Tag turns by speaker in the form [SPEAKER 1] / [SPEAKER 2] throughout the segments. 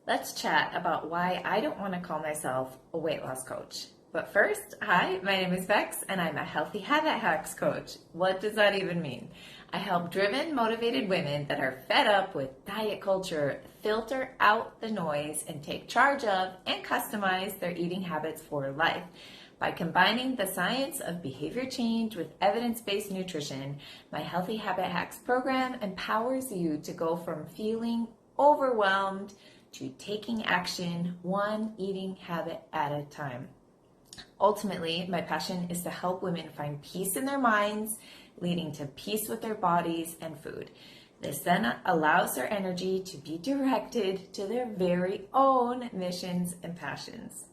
[SPEAKER 1] Let's chat about why I don't want to call myself a weight loss coach. But first, hi, my name is Bex and I'm a healthy habit hacks coach. What does that even mean? I help driven, motivated women that are fed up with diet culture filter out the noise and take charge of and customize their eating habits for life. By combining the science of behavior change with evidence-based nutrition, my Healthy Habit Hacks program empowers you to go from feeling overwhelmed to taking action one eating habit at a time. Ultimately, my passion is to help women find peace in their minds, leading to peace with their bodies and food. This then allows their energy to be directed to their very own missions and passions.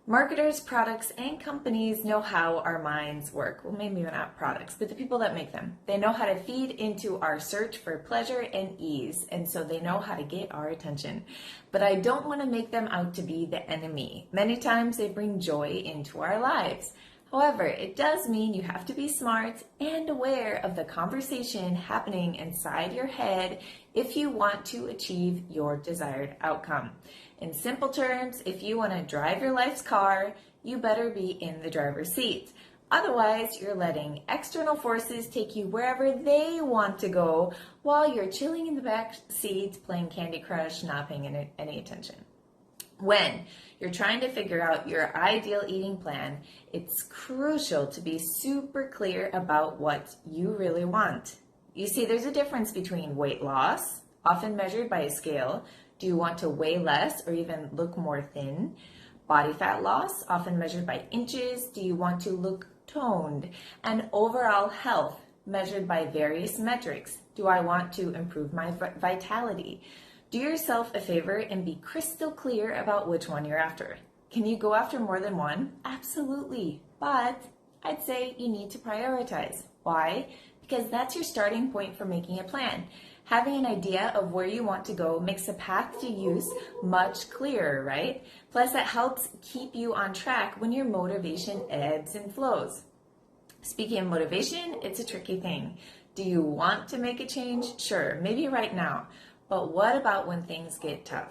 [SPEAKER 1] Marketers, products, and companies know how our minds work. Well, maybe not products, but the people that make them. They know how to feed into our search for pleasure and ease, and so they know how to get our attention. But I don't want to make them out to be the enemy. Many times they bring joy into our lives. However, it does mean you have to be smart and aware of the conversation happening inside your head if you want to achieve your desired outcome. In simple terms, if you want to drive your life's car, you better be in the driver's seat. Otherwise, you're letting external forces take you wherever they want to go while you're chilling in the back seat playing Candy Crush, not paying any attention. When you're trying to figure out your ideal eating plan, it's crucial to be super clear about what you really want. You see, there's a difference between weight loss, often measured by a scale. Do you want to weigh less or even look more thin? Body fat loss, often measured by inches. Do you want to look toned? And overall health, measured by various metrics. Do I want to improve my vitality? Do yourself a favor and be crystal clear about which one you're after. Can you go after more than one? Absolutely. But I'd say you need to prioritize. Why? Because that's your starting point for making a plan. Having an idea of where you want to go makes the path to use much clearer, right? Plus, that helps keep you on track when your motivation ebbs and flows. Speaking of motivation, it's a tricky thing. Do you want to make a change? Sure, maybe right now. But what about when things get tough?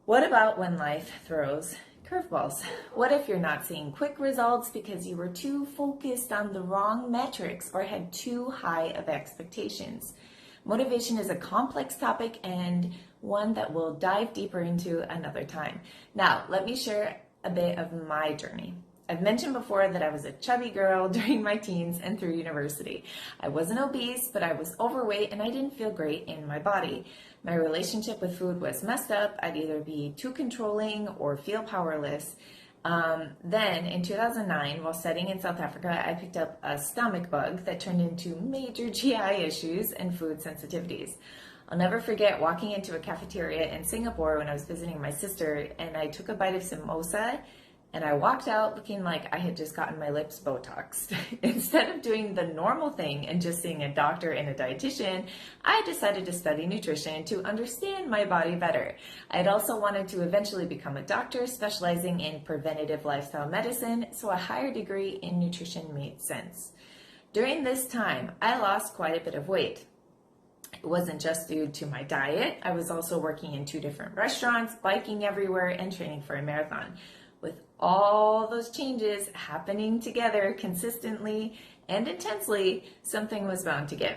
[SPEAKER 1] What about when life throws curveballs? What if you're not seeing quick results because you were too focused on the wrong metrics or had too high of expectations? Motivation is a complex topic and one that we'll dive deeper into another time. Now, let me share a bit of my journey. I've mentioned before that I was a chubby girl during my teens and through university. I wasn't obese, but I was overweight and I didn't feel great in my body. My relationship with food was messed up. I'd either be too controlling or feel powerless. Then in 2009, while studying in South Africa, I picked up a stomach bug that turned into major GI issues and food sensitivities. I'll never forget walking into a cafeteria in Singapore when I was visiting my sister, and I took a bite of samosa and I walked out looking like I had just gotten my lips Botoxed. Instead of doing the normal thing and just seeing a doctor and a dietitian, I decided to study nutrition to understand my body better. I'd also wanted to eventually become a doctor specializing in preventative lifestyle medicine, so a higher degree in nutrition made sense. During this time, I lost quite a bit of weight. It wasn't just due to my diet. I was also working in 2 different restaurants, biking everywhere, and training for a marathon. With all those changes happening together consistently and intensely, something was bound to give.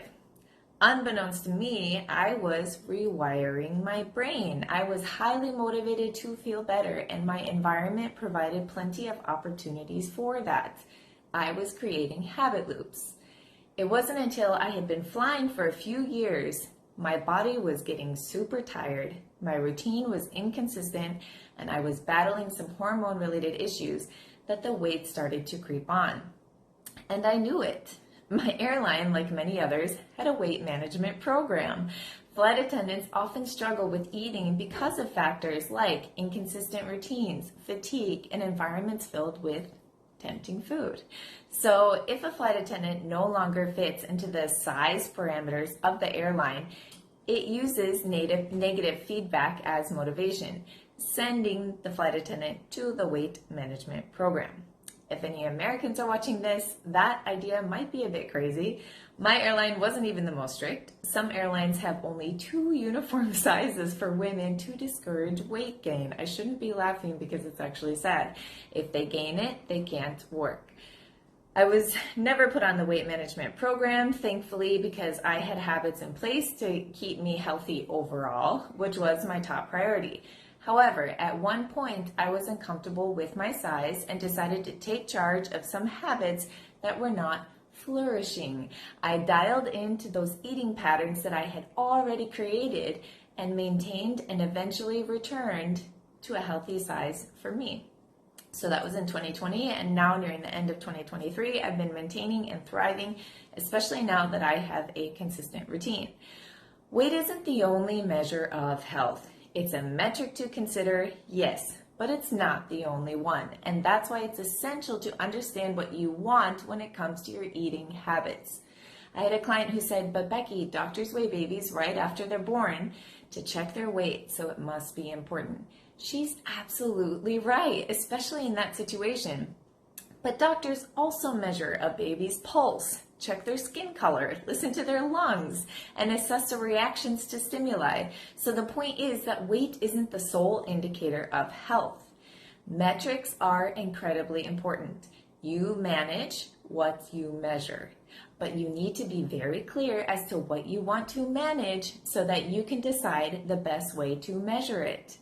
[SPEAKER 1] Unbeknownst to me, I was rewiring my brain. I was highly motivated to feel better, and my environment provided plenty of opportunities for that. I was creating habit loops. It wasn't until I had been flying for a few years, my body was getting super tired, my routine was inconsistent, and I was battling some hormone-related issues that the weight started to creep on. And I knew it. My airline, like many others, had a weight management program. Flight attendants often struggle with eating because of factors like inconsistent routines, fatigue, and environments filled with tempting food. So if a flight attendant no longer fits into the size parameters of the airline, it uses negative feedback as motivation, sending the flight attendant to the weight management program. If any Americans are watching this, that idea might be a bit crazy. My airline wasn't even the most strict. Some airlines have only 2 uniform sizes for women to discourage weight gain. I shouldn't be laughing because it's actually sad. If they gain it, they can't work. I was never put on the weight management program, thankfully, because I had habits in place to keep me healthy overall, which was my top priority. However, at one point, I was uncomfortable with my size and decided to take charge of some habits that were not flourishing. I dialed into those eating patterns that I had already created and maintained and eventually returned to a healthy size for me. So that was in 2020, and now nearing the end of 2023, I've been maintaining and thriving, especially now that I have a consistent routine. Weight isn't the only measure of health. It's a metric to consider, yes, but it's not the only one. And that's why it's essential to understand what you want when it comes to your eating habits. I had a client who said, "But Becky, doctors weigh babies right after they're born to check their weight, so it must be important." She's absolutely right, especially in that situation. But doctors also measure a baby's pulse, check their skin color, listen to their lungs, and assess the reactions to stimuli. So the point is that weight isn't the sole indicator of health. Metrics are incredibly important. You manage what you measure, but you need to be very clear as to what you want to manage so that you can decide the best way to measure it.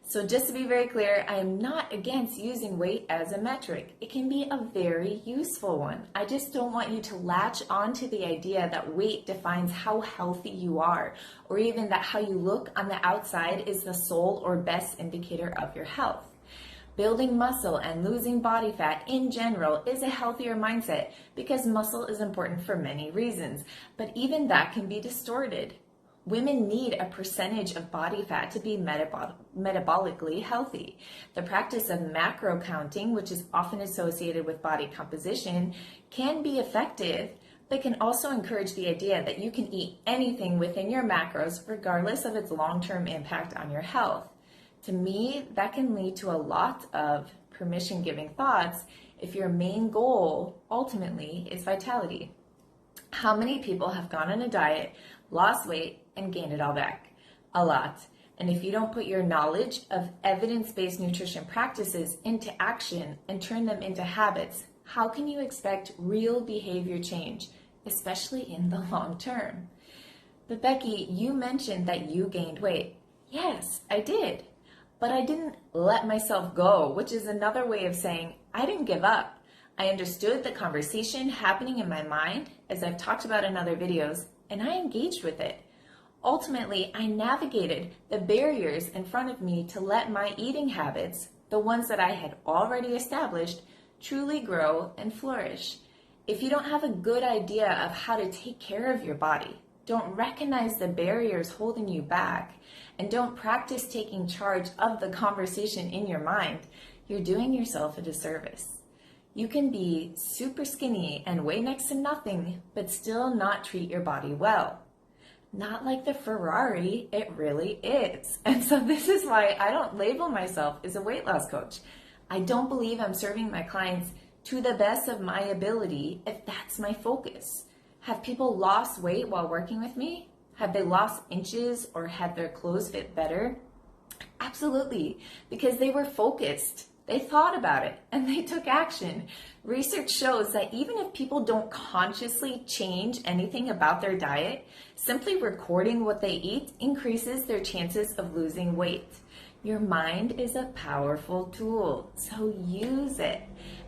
[SPEAKER 1] So just to be very clear, I am not against using weight as a metric. It can be a very useful one. I just don't want you to latch onto the idea that weight defines how healthy you are, or even that how you look on the outside is the sole or best indicator of your health. Building muscle and losing body fat in general is a healthier mindset because muscle is important for many reasons, but even that can be distorted. Women need a percentage of body fat to be metabolically healthy. The practice of macro counting, which is often associated with body composition, can be effective, but can also encourage the idea that you can eat anything within your macros regardless of its long-term impact on your health. To me, that can lead to a lot of permission-giving thoughts if your main goal ultimately is vitality. How many people have gone on a diet, lost weight, and gained it all back? A lot. And if you don't put your knowledge of evidence-based nutrition practices into action and turn them into habits, how can you expect real behavior change, especially in the long term? But Becky, you mentioned that you gained weight. Yes, I did. But I didn't let myself go, which is another way of saying I didn't give up. I understood the conversation happening in my mind, as I've talked about in other videos, and I engaged with it. Ultimately, I navigated the barriers in front of me to let my eating habits, the ones that I had already established, truly grow and flourish. If you don't have a good idea of how to take care of your body, don't recognize the barriers holding you back, and don't practice taking charge of the conversation in your mind, you're doing yourself a disservice. You can be super skinny and weigh next to nothing, but still not treat your body well. Not like the Ferrari, it really is. And so this is why I don't label myself as a weight loss coach. I don't believe I'm serving my clients to the best of my ability if that's my focus. Have people lost weight while working with me? Have they lost inches or had their clothes fit better? Absolutely, because they were focused. They thought about it and they took action. Research shows that even if people don't consciously change anything about their diet, simply recording what they eat increases their chances of losing weight. Your mind is a powerful tool, so use it.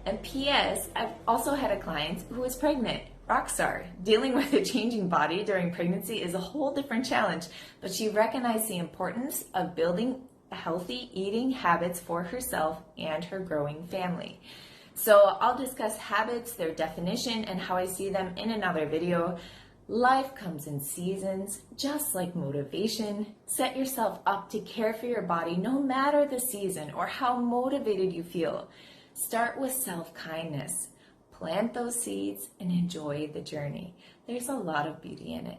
[SPEAKER 1] And P.S., I've also had a client who was pregnant, rock star. Dealing with a changing body during pregnancy is a whole different challenge, but she recognized the importance of building healthy eating habits for herself and her growing family. So I'll discuss habits, their definition, and how I see them in another video. Life comes in seasons, just like motivation. Set yourself up to care for your body no matter the season or how motivated you feel. Start with self-kindness. Plant those seeds and enjoy the journey. There's a lot of beauty in it.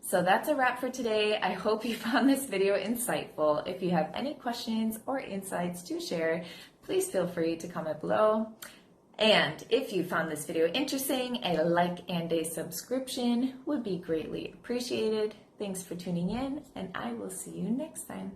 [SPEAKER 1] So that's a wrap for today. I hope you found this video insightful. If you have any questions or insights to share, please feel free to comment below. And if you found this video interesting, a like and a subscription would be greatly appreciated. Thanks for tuning in, and I will see you next time.